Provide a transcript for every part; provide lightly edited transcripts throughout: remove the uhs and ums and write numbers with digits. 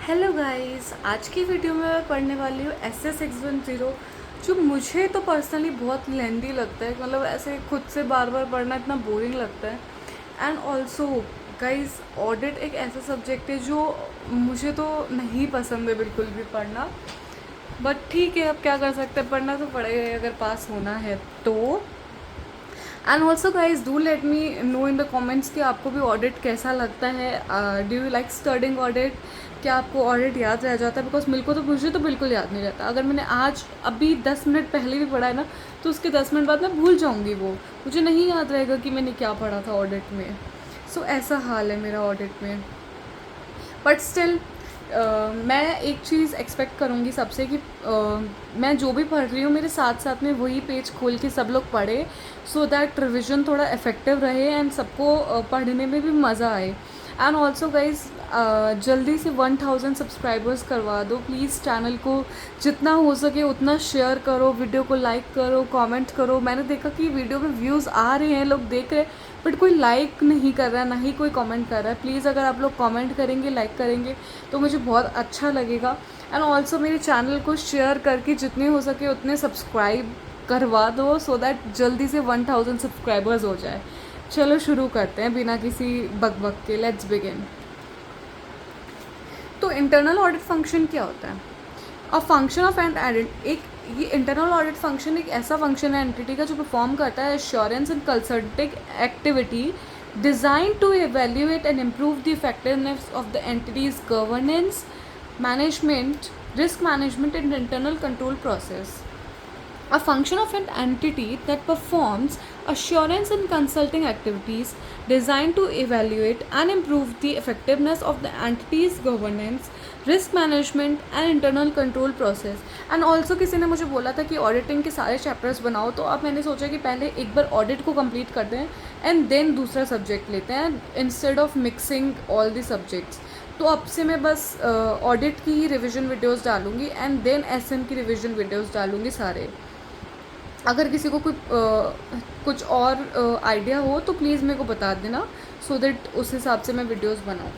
Hello guys, आज की video में मैं पढ़ने वाली हूँ SS610, जो मुझे तो पर्सनली बहुत लेंदी लगता है। मतलब ऐसे खुद से बार बार पढ़ना इतना बोरिंग लगता है। एंड ऑल्सो गाइस, ऑडिट एक ऐसा सब्जेक्ट है जो मुझे तो नहीं पसंद है बिल्कुल भी पढ़ना। बट ठीक है, अब क्या कर सकते हैं, पढ़ना तो पड़ेगा ही अगर पास होना है तो। And also guys, do let me know in the comments कि आपको भी ऑडिट कैसा लगता है। Do you like studying audit? क्या आपको ऑडिट याद रह जाता है? बिकॉज मुझे तो बिल्कुल याद नहीं रहता। अगर मैंने आज अभी 10 मिनट पहले भी पढ़ा है ना, तो उसके 10 मिनट बाद मैं भूल जाऊँगी। वो मुझे नहीं याद रहेगा कि मैंने क्या पढ़ा था ऑडिट में। सो ऐसा हाल है मेरा ऑडिट में। बट स्टिल मैं एक चीज़ एक्सपेक्ट करूँगी सबसे कि मैं जो भी पढ़ रही हूँ मेरे साथ साथ में वही पेज खोल के सब लोग पढ़े, सो दैट रिविज़न थोड़ा इफ़ेक्टिव रहे एंड सबको पढ़ने में भी मज़ा आए। एंड ऑल्सो गाइज, जल्दी से 1000 सब्सक्राइबर्स करवा दो प्लीज़। चैनल को जितना हो सके उतना शेयर करो, वीडियो को लाइक करो, कमेंट करो। मैंने देखा कि वीडियो में व्यूज़ आ रहे हैं, लोग देख रहे हैं, बट कोई लाइक नहीं कर रहा है, ना ही कोई कमेंट कर रहा है। प्लीज़ अगर आप लोग कमेंट करेंगे, लाइक करेंगे तो मुझे बहुत अच्छा लगेगा। एंड ऑल्सो मेरे चैनल को शेयर करके जितने हो सके उतने सब्सक्राइब करवा दो, सो दैट जल्दी से 1000 सब्सक्राइबर्स हो जाए। चलो शुरू करते हैं बिना किसी बक के। Let's begin. तो इंटरनल ऑडिट फंक्शन क्या होता है? अ फंक्शन ऑफ एन एक ये इंटरनल ऑडिट फंक्शन एक ऐसा फंक्शन है एंटिटी का जो परफॉर्म करता है assurance and consulting activity design to evaluate and improve the effectiveness of the entity's governance, management, risk management and internal control process. A function of an entity that performs assurance and consulting activities designed to evaluate and improve the effectiveness of the entity's governance, risk management and internal control process. And also किसी ने मुझे बोला था कि auditing के सारे chapters बनाओ, तो अब मैंने सोचा कि पहले एक बार ऑडिट को कंप्लीट करते हैं एंड देन दूसरा सब्जेक्ट लेते हैं, instead of mixing all the subjects. तो अब से मैं बस ऑडिट की ही रिविजन वीडियोस डालूंगी एंड देन एसएम की रिविजन वीडियोस डालूंगी सारे। अगर किसी को कोई कुछ और आइडिया हो तो प्लीज़ मेरे को बता देना, सो दैट उस हिसाब से मैं वीडियोस बनाऊँ।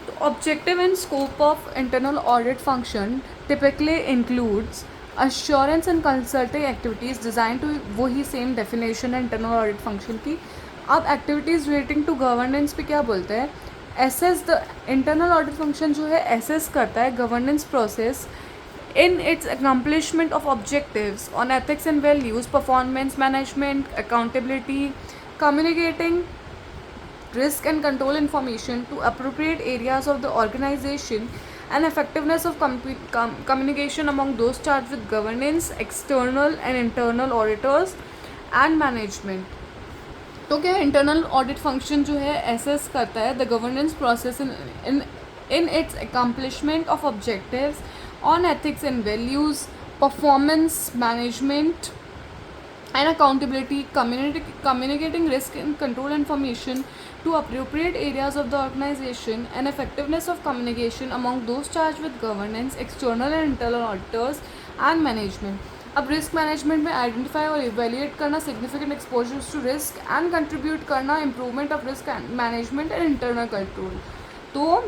तो objective and scope of internal audit function typically includes assurance and consulting activities design to, वही सेम डेफिनेशन है इंटरनल ऑडिट फंक्शन की। अब एक्टिविटीज़ रिलेटिंग टू गवर्नेंस पे क्या बोलते हैं? Assess the internal audit function जो है एसेस करता है governance process in its accomplishment of objectives on ethics and values, performance management, accountability, communicating risk and control information to appropriate areas of the organization, and effectiveness of communication among those charged with governance, external and internal auditors and management. तो क्या internal audit function जो है assess करता है the governance process in its accomplishment of objectives on ethics and values, performance management and accountability, communicating risk and control information to appropriate areas of the organization, and effectiveness of communication among those charged with governance, external and internal auditors and management. अब risk management में identify और evaluate करना, significant exposures to risk and contribute करना, improvement of risk management and internal control. तो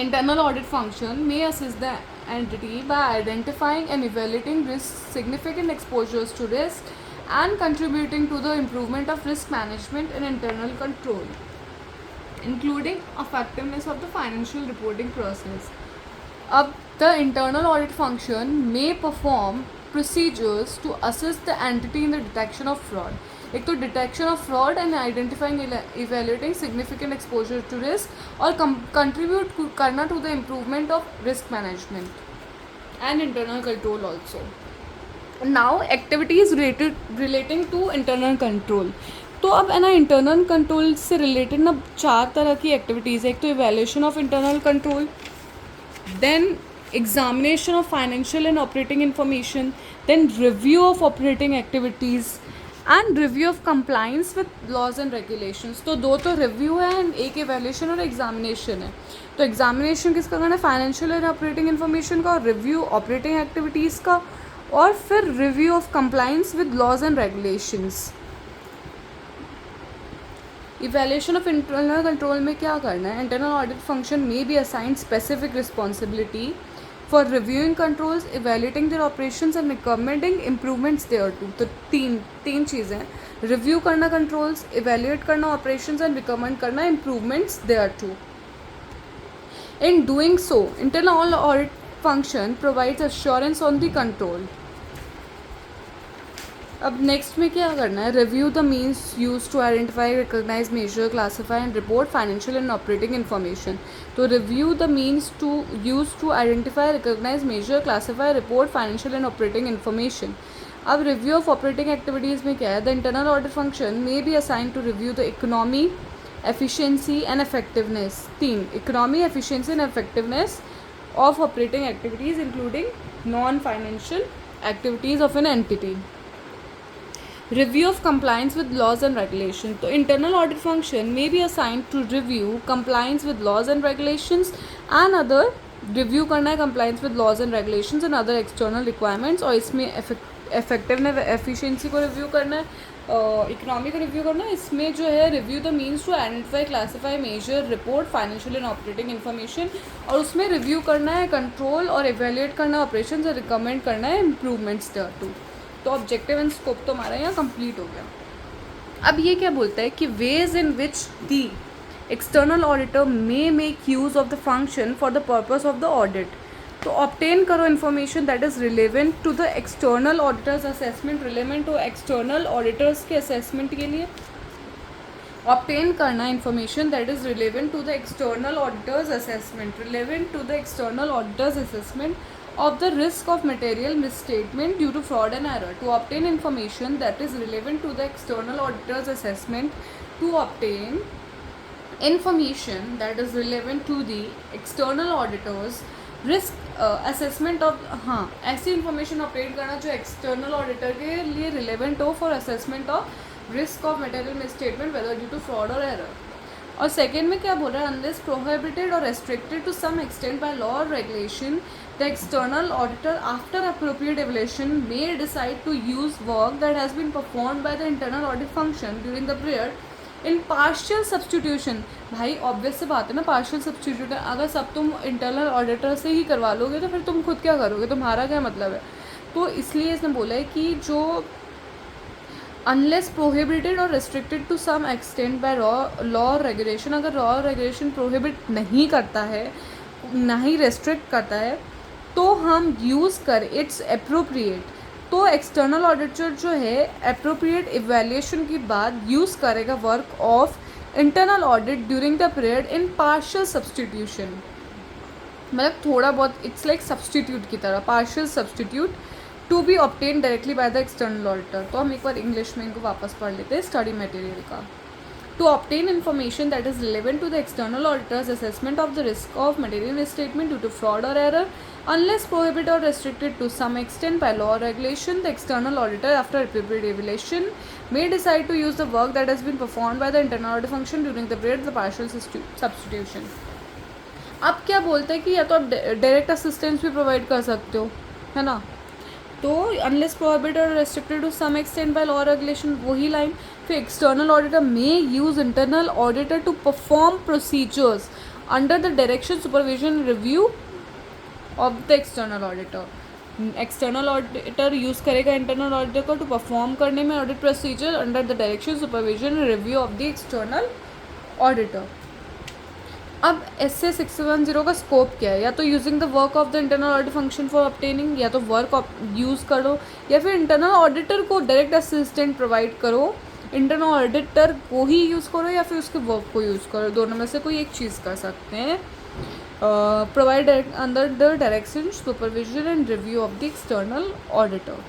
internal audit function may assist the entity by identifying and evaluating risk, significant exposures to risk, and contributing to the improvement of risk management and internal control, including effectiveness of the financial reporting process. अब the internal audit function may perform procedures to assist the entity in the detection of fraud. एक तो detection of fraud and identifying evaluating significant exposure to risk और contribute करना to the improvement of risk management and internal control also. Now activities relating to internal control. तो अब है ना, internal control से related ना 4 तरह की एक्टिविटीज़ है। एक तो evaluation of internal control, then examination of financial and operating information, then review of operating activities and review of compliance with laws and regulations. तो 2 तो रिव्यू है एंड एक evaluation और एग्जामिनेशन है। तो एग्जामिनेशन किसका करना है? फाइनेंशियल एंड ऑपरेटिंग इन्फॉर्मेशन का, और रिव्यू ऑपरेटिंग एक्टिविटीज़ का, और फिर review of compliance with laws and regulations. Evaluation of internal control में क्या करना है, इंटरनल ऑडिट फंक्शन में be assign specific responsibility for reviewing controls, evaluating their operations and recommending improvements there to. तो तीन चीज़ें, रिव्यू करना कंट्रोल्स, इवेल्यूएट करना ऑपरेशंस एंड रिकमेंड करना improvements there to. In doing so, internal audit function provides assurance on the control. अब next में क्या करना है, review the means use to identify, recognise, measure, classify and report financial and operating information. तो review the means to use to identify, recognise, measure, classify, report financial and operating information. अब review of operating activities में क्या है, the internal audit function may be assign to review the economy, efficiency and effectiveness, 3 economy, efficiency and effectiveness of operating activities including non-financial activities of an entity. Review of compliance with laws and regulations. तो internal audit function may be assigned to review compliance with laws and regulations and other, review करना है compliance with laws and regulations and other external requirements, और इसमें effectiveness, efficiency को review करना है, economy का review करना। इसमें जो है review the means to identify, classify, measure, report financial and operating information, और उसमें रिव्यू करना है कंट्रोल और एवेल्यूएट करना ऑपरेशन और रिकमेंड करना है इम्प्रूवमेंट्स देयर टू। तो ऑब्जेक्टिव एंड स्कोप तो हमारा यहाँ कंप्लीट हो गया। अब ये क्या बोलता है कि ways in which the external auditor may make use of the function for the purpose of the audit. तो ऑब्टेन करो information that is relevant to the external auditor's assessment, relevant हो एक्सटर्नल ऑडिटर्स के assessment के लिए। Obtain करना information that is relevant to the external auditor's assessment, relevant to the external auditor's assessment of the risk of material misstatement due to fraud and error. To obtain information that is relevant to the external auditor's assessment, to obtain information that is relevant to the external auditor's risk assessment of, हाँ ऐसी information operate करना जो external auditor के लिए relevant हो for assessment of risk of material misstatement whether due to fraud और error. और second में क्या बोल रहा है, अनलेस प्रोहिबिटेड और restricted to some extent by law और regulation, the external auditor after appropriate evaluation may decide to use work that has been performed by the internal audit function during the period in partial substitution. भाई obvious से बात है ना, partial substitution अगर सब तुम internal auditor से ही करवा लोगे तो फिर तुम खुद क्या करोगे, तुम्हारा क्या मतलब है। तो इसलिए इसने बोला है कि जो अनलेस प्रोहिबिटेड और restricted to some extent by law regulation, अगर लॉ रेगुलेशन प्रोहिबिट नहीं करता है, ना ही रेस्ट्रिक्ट करता है, तो हम यूज़ कर इट्स अप्रोप्रिएट। तो एक्सटर्नल ऑडिटर जो है अप्रोप्रिएट इवैल्यूएशन के बाद यूज़ करेगा work of internal audit during the period in partial substitution, मतलब थोड़ा बहुत इट्स लाइक सब्सटीट्यूट की तरह, partial substitute to be obtain directly by the external auditor. तो हम एक बार इंग्लिश में इनको वापस पढ़ लेते हैं स्टडी मटेरियल का। To obtain information that is relevant to the external auditor's assessment of the risk of material misstatement due to fraud or error, unless prohibited or restricted to some extent by law or regulation, the external auditor, after appropriate evaluation, may decide to use the work that has been performed by the internal audit function during the period of the partial substitution. अब क्या बोलते हैं कि या तो आप direct assistance भी provide कर सकते हो, है ना। तो अनलेस प्रोहिबिटेड और restricted to some extent by law regulation, वही लाइन। फिर external auditor may use internal auditor to perform procedures under the direction, supervision, review of the external auditor. External auditor use करेगा internal auditor को to perform करने में audit procedure under the direction, supervision, review of the external auditor. अब SA 610 का scope क्या है, या तो using the work of the internal audit function for obtaining, या तो वर्क यूज़ करो, या फिर इंटरनल ऑडिटर को डायरेक्ट असिस्टेंट प्रोवाइड करो, इंटरनल ऑडिटर को ही यूज़ करो या फिर उसके वर्क को यूज़ करो, दोनों में से कोई एक चीज़ कर सकते हैं। Provide under the direction, supervision and review of the external auditor.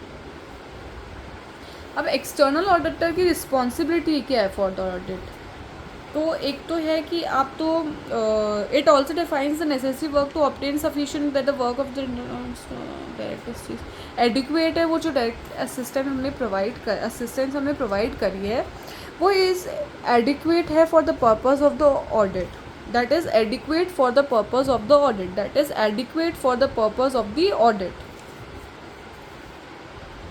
अब एक्सटर्नल ऑडिटर की रिस्पॉन्सिबिलिटी क्या है फॉर द ऑडिट, तो एक तो है कि आप तो it also defines the necessary work to obtain sufficient that the work of the direct adequate है, वो जो डायरेक्ट असिस्टेंस हमने प्रोवाइड करी है वो इज़ एडिक्वेट है for the purpose of the audit, that is adequate for the purpose of the audit, that is adequate for the purpose of the audit.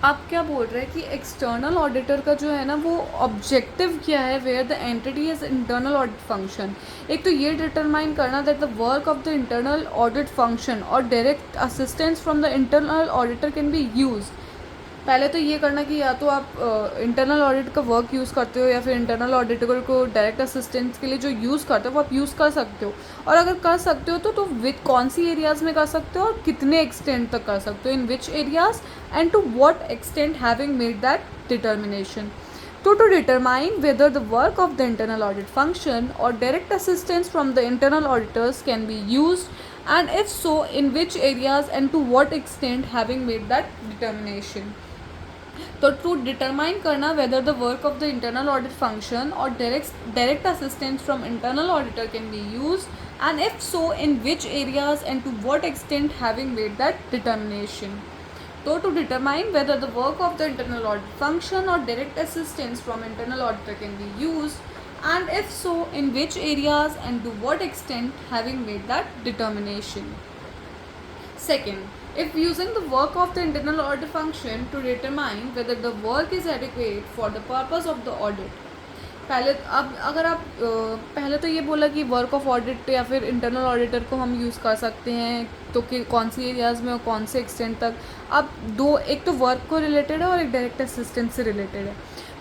आप क्या बोल रहे हैं कि एक्सटर्नल ऑडिटर का जो है ना वो ऑब्जेक्टिव क्या है, where the entity is internal audit function. एक तो ये डिटरमाइन करना that the work of the internal audit function और direct assistance from the internal auditor can be use. पहले तो ये करना कि या तो आप इंटरनल ऑडिट का वर्क यूज़ करते हो या फिर इंटरनल ऑडिटर को डायरेक्ट असिस्टेंस के लिए जो यूज़ करते हो वो आप यूज़ कर सकते हो। और अगर कर सकते हो तो विद कौन सी एरियाज़ में कर सकते हो और कितने एक्सटेंट तक कर सकते हो, in which areas and to what extent having made that determination. तो to determine whether the work of the internal audit function or direct assistance from the internal auditors can be used, and if so in which areas and to what extent having made that determination। तो to determine करना whether the work of the internal audit function और direct assistance from internal auditor can be use, and if so in which areas and to what extent having made that determination. तो to determine whether the work of the internal audit function और direct assistance from internal auditor can be use, and if so in which areas and to what extent having made that determination. Second, if using the work of the internal audit function to determine whether the work is adequate for the purpose of the audit। पहले अब अगर आप पहले तो ये बोला कि work of audit या फिर इंटरनल ऑडिटर को हम यूज़ कर सकते हैं तो कि कौन सी एरियाज़ में और कौन से एक्सटेंट तक। अब दो, एक तो वर्क को रिलेटेड है और एक डायरेक्ट असिस्टेंस से रिलेटेड है।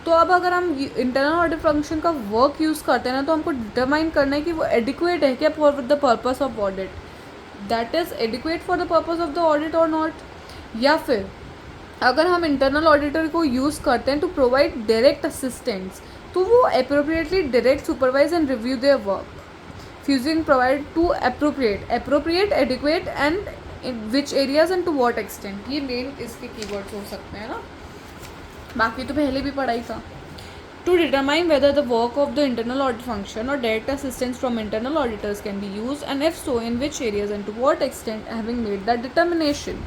तो अब अगर हम इंटरनल ऑडिट फंक्शन का वर्क यूज़ करते हैं ना तो हमको डिटरमाइन करना है कि वो एडिक्वेट है क्या for the purpose of audit, that is adequate for the purpose of the audit और नॉट। या फिर अगर हम इंटरनल ऑडिटर को यूज़ करते हैं टू प्रोवाइड डायरेक्ट असिस्टेंस तो वो appropriately direct supervise and review their work, fusing provide to appropriate adequate and in which areas and to what extent. ये मेन इसके कीवर्ड्स हो सकते हैं ना, बाकी तो पहले भी पढ़ाई था। To determine whether the work of the internal audit function or direct assistance from internal auditors can be used, and if so in which areas and to what extent, having made that determination।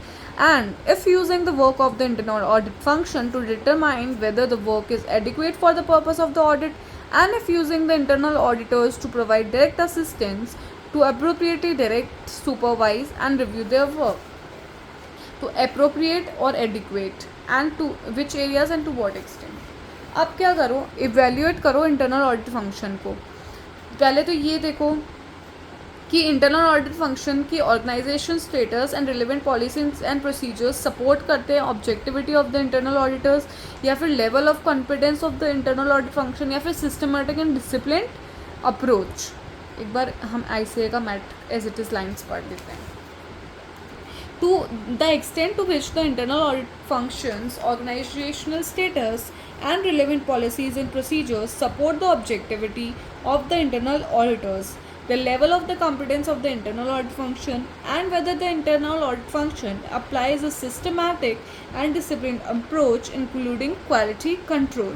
And if using the work of the internal audit function to determine whether the work is adequate for the purpose of the audit, and if using the internal auditors to provide direct assistance to appropriately direct, supervise and review their work। To appropriate or adequate and to which areas and to what extent। अब क्या करो, evaluate करो internal audit function को। पहले तो ये देखो कि इंटरनल ऑडिट फंक्शन की organization status and relevant policies and procedures support करते हैं objectivity of the internal auditors, या फिर level of confidence of the internal audit function, या फिर सिस्टमेटिक एंड डिसिप्लिन अप्रोच। एक बार हम ICA का मैट एज इट इज़ लाइन्स पढ़ लेते हैं। To the extent to which the internal audit functions, organizational status and relevant policies and procedures support the objectivity of the internal auditors, the level of the competence of the internal audit function, and whether the internal audit function applies a systematic and disciplined approach including quality control।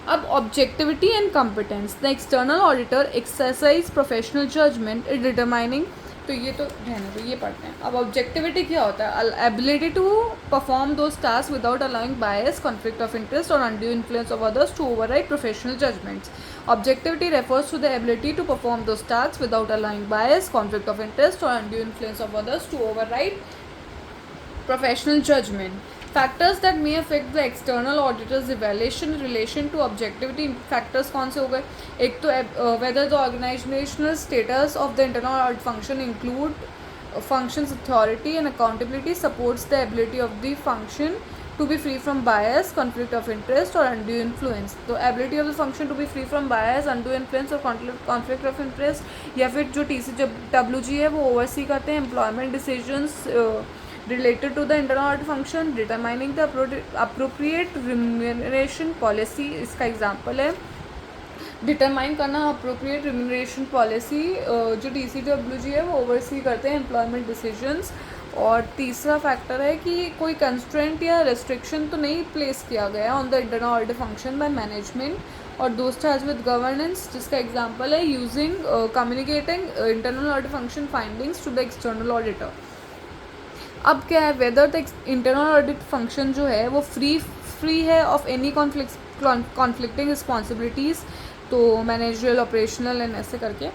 अब objectivity and competence, the external auditor exercise professional judgment in determining, तो ये तो रहने दो, ये पढ़ते हैं। अब ऑब्जेक्टिविटी क्या होता है, ability to perform those task without allowing bias, conflict of interest और undue influence of others to override professional judgements. Objectivity refers to the ability to perform those task without allowing bias, conflict of interest और undue influence of others to override professional judgement. Factors that may affect the external auditors evaluation relation to objectivity factors कौन से हो गए, एक तो whether the organisational status of the internal audit function include functions authority and accountability, supports the ability of the function to be free from bias, conflict of interest or undue influence। तो ability of the function to be free from bias, undue influence और conflict of interest, या फिर जो TCWG है वो oversee करते हैं employment decisions related to the internal audit function, determining the appropriate remuneration policy। इसका एग्जाम्पल है डिटरमाइन करना अप्रोप्रिएट रिम्यूनरेशन पॉलिसी, जो TCWG है वो ओवरसी करते हैं एम्प्लॉयमेंट डिसीजंस। और तीसरा फैक्टर है कि कोई कंस्ट्रेंट या रेस्ट्रिक्शन तो नहीं प्लेस किया गया on the internal audit function by management, और दोस्त हैज़ विद गवर्नेंस, जिसका एग्जांपल है using communicating internal audit function findings to the external auditor. अब क्या है, whether the internal audit function जो है वो फ्री है ऑफ एनी कॉन्फ्लिक्टिंग रिस्पॉन्सिबिलिटीज़, तो मैनेजरियल, ऑपरेशनल एंड ऐसे करके।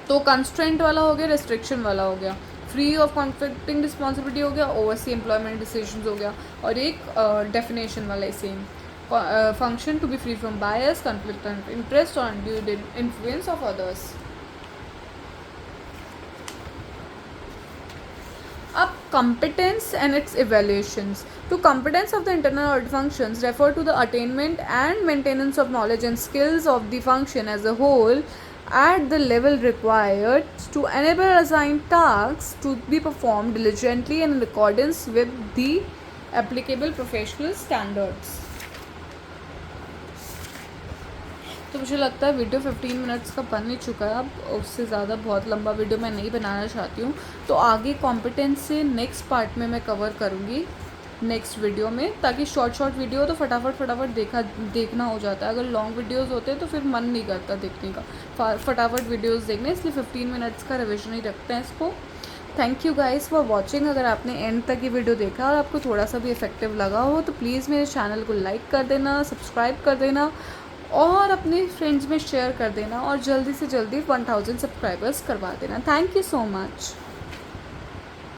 तो कंस्ट्रेंट वाला हो गया, रेस्ट्रिक्शन वाला हो गया। फ्री ऑफ कॉन्फ्लिक्टिंग रिस्पॉन्सिबिलिटी हो गया, ओवरसी एम्प्लॉयमेंट डिसीजंस हो गया, और एक डेफिनेशन वाला same function to be free from bias, conflict of interest और अनड्यू इन्फ्लुएंस ऑफ अदर्स. अब competence and its evaluations. To competence of the internal audit functions refer to the attainment and maintenance of knowledge and skills of the function as a whole at the level required to enable assigned tasks to be performed diligently and in accordance with the applicable professional standards. तो मुझे लगता है video 15 minutes का बन ही चुका है. अब उससे ज़्यादा बहुत लंबा वीडियो मैं नहीं बनाना चाहती हूँ. तो आगे कॉम्पिटेंस से नेक्स्ट पार्ट में मैं कवर करूँगी नेक्स्ट वीडियो में, ताकि शॉर्ट वीडियो तो फटाफट देखना हो जाता है. अगर लॉन्ग वीडियोस होते हैं तो फिर मन नहीं करता देखने का. फटाफट वीडियोस देखने, इसलिए 15 मिनट्स का रिविजन ही रखते हैं इसको. Thank you guys for watching. अगर आपने एंड तक ये वीडियो देखा और आपको थोड़ा सा भी इफेक्टिव लगा हो तो प्लीज़ मेरे चैनल को लाइक कर देना, सब्सक्राइब कर देना और अपने फ्रेंड्स में शेयर कर देना, और जल्दी से जल्दी 1000 सब्सक्राइबर्स करवा देना. Thank you so much.